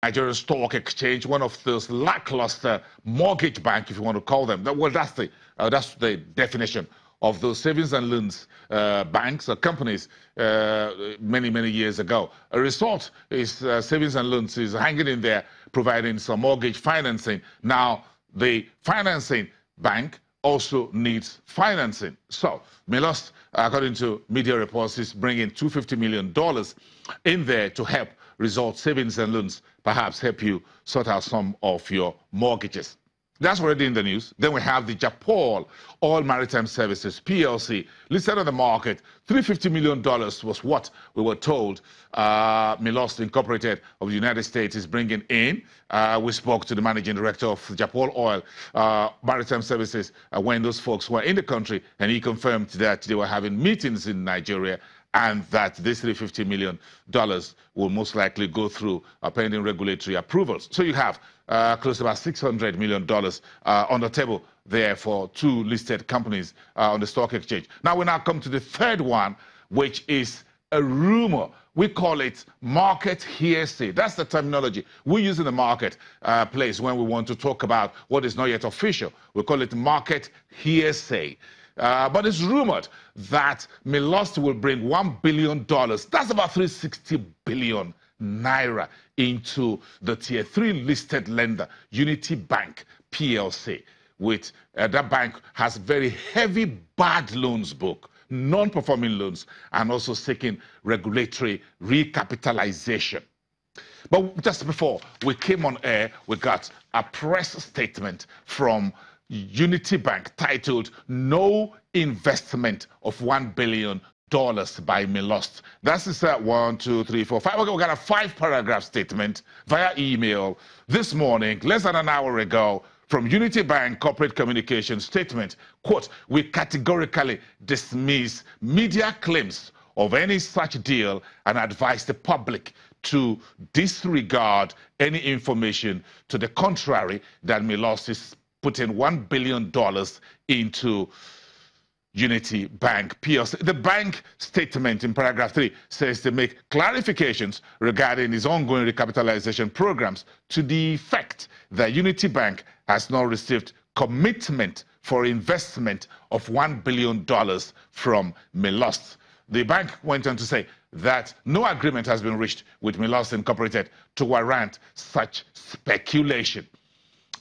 Nigerian Stock Exchange, one of those lackluster mortgage bank, if you want to call them. Well, that's the definition of those savings and loans banks or companies many years ago. A result is savings and loans is hanging in there, providing some mortgage financing. Now, the financing bank also needs financing. So, Milost, according to media reports, is bringing $250 million in there to help result savings and loans, perhaps help you sort out some of your mortgages. That's already in the news. Then we have the Japol Oil Maritime Services, PLC, listed on the market. $350 million was what we were told Milost Incorporated of the United States is bringing in. We spoke to the managing director of Japol Oil Maritime Services when those folks were in the country, and he confirmed that they were having meetings in Nigeria and that this $350 million will most likely go through pending regulatory approvals. So you have close to about $600 million on the table there for two listed companies on the stock exchange. Now we come to the third one, which is a rumor. We call it market hearsay. That's the terminology we use in the market place when we want to talk about what is not yet official. We call it market hearsay. But it's rumored that Milost will bring $1 billion, that's about 360 billion naira, into the Tier 3 listed lender, Unity Bank PLC. With that bank has very heavy bad loans book, non-performing loans, and also seeking regulatory recapitalization. But just before we came on air, we got a press statement from Unity Bank titled "No Investment of $1 Billion by Milost." That's 1, 2, 3, 4, 5. Okay, we got a 5-paragraph statement via email this morning, less than an hour ago, from Unity Bank Corporate Communications statement. Quote, "We categorically dismiss media claims of any such deal and advise the public to disregard any information to the contrary that Milost is putting $1 billion into Unity Bank PLC." The bank statement in paragraph 3 says to make clarifications regarding its ongoing recapitalization programs to the effect that Unity Bank has not received commitment for investment of $1 billion from Milost. The bank went on to say that no agreement has been reached with Milost Incorporated to warrant such speculation.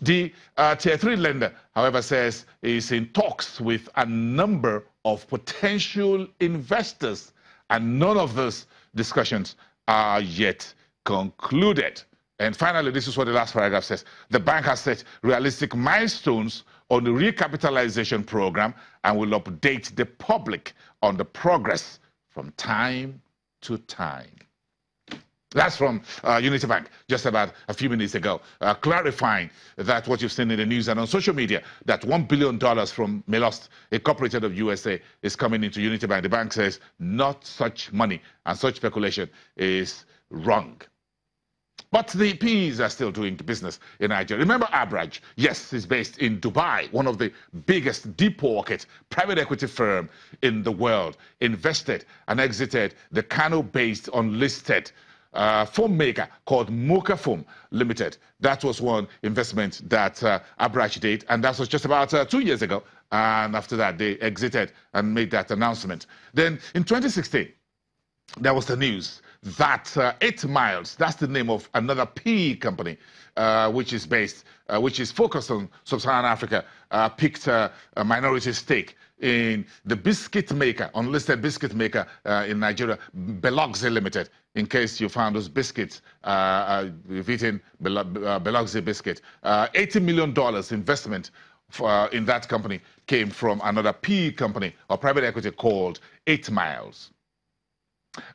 The Tier 3 lender, however, says is in talks with a number of potential investors, and none of those discussions are yet concluded. And finally, this is what the last paragraph says. The bank has set realistic milestones on the recapitalization program and will update the public on the progress from time to time. That's from Unity Bank just about a few minutes ago, clarifying that what you've seen in the news and on social media, that $1 billion from Milost Incorporated of USA is coming into Unity Bank. The bank says not such money, and such speculation is wrong. But the PEs are still doing business in Nigeria. Remember Abraj? Yes, it's based in Dubai, one of the biggest deep pocket private equity firm in the world, invested and exited the Kano-based unlisted foam maker called Mocha Foam Limited. That was one investment that Abraj did, and that was just about 2 years ago. And after that, they exited and made that announcement. Then in 2016, there was the news that 8 Miles, that's the name of another PE company, which is focused on Sub-Saharan Africa, picked a minority stake in the biscuit maker, unlisted biscuit maker in Nigeria, Belogzi Limited. In case you found those biscuits, you've eaten Belogzi biscuit. $80 million investment in that company came from another PE company or private equity called 8 Miles.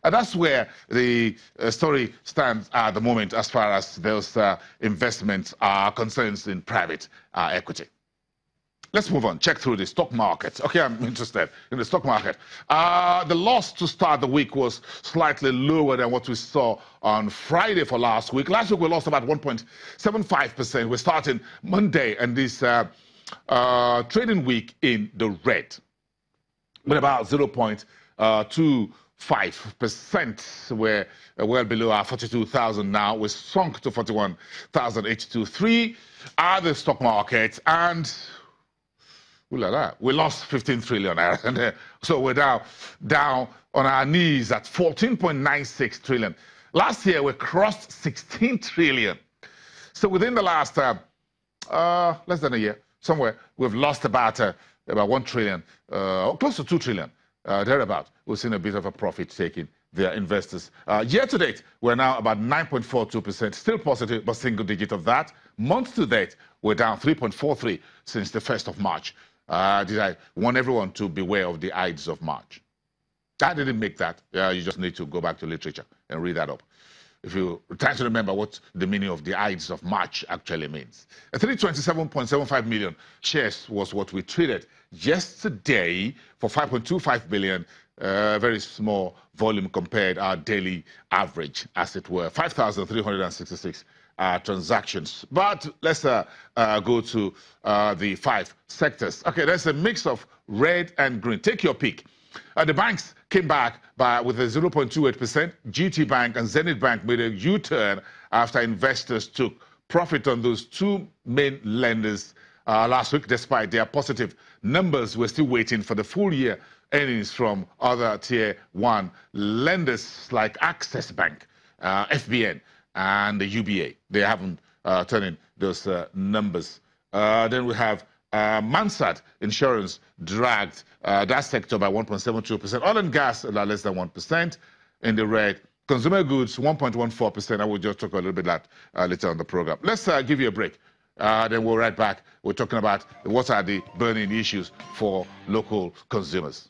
And that's where the story stands at the moment as far as those investments are concerned in private equity. Let's move on. Check through the stock market. Okay, I'm interested in the stock market. The loss to start the week was slightly lower than what we saw on Friday for last week. Last week we lost about 1.75%. We're starting Monday and this trading week in the red, with about 0.25% 5%. We're well below our 42,000 now. We're sunk to 41,823 at the stock market, and ooh la la, we lost 15 trillion. So we're down on our knees at 14.96 trillion. Last year, we crossed 16 trillion. So within the last less than a year, somewhere, we've lost about 1 trillion, close to 2 trillion, thereabout. We've seen a bit of a profit taking their investors. Year to date, we're now about 9.42%, still positive, but single digit of that. Month to date, we're down 3.43 since the 1st of March. I want everyone to beware of the Ides of March. I didn't make that. You just need to go back to literature and read that up, if you try to remember what the meaning of the Ides of March actually means. 327.75 million shares was what we traded yesterday for 5.25 billion. Very small volume compared our daily average, as it were, 5,366 transactions. But let's go to the 5 sectors. Okay, there's a mix of red and green. Take your pick. The banks came back with a 0.28%. GT Bank and Zenith Bank made a U-turn after investors took profit on those 2 main lenders last week. Despite their positive numbers, we're still waiting for the full year earnings from other tier 1 lenders like Access Bank, FBN, and the UBA. They haven't turned in those numbers. Then we have Mansard Insurance dragged that sector by 1.72%. Oil and gas less than 1% in the red. Consumer goods 1.14%. I will just talk a little bit that later on the program. Let's give you a break. Then we'll right back. We're talking about what are the burning issues for local consumers.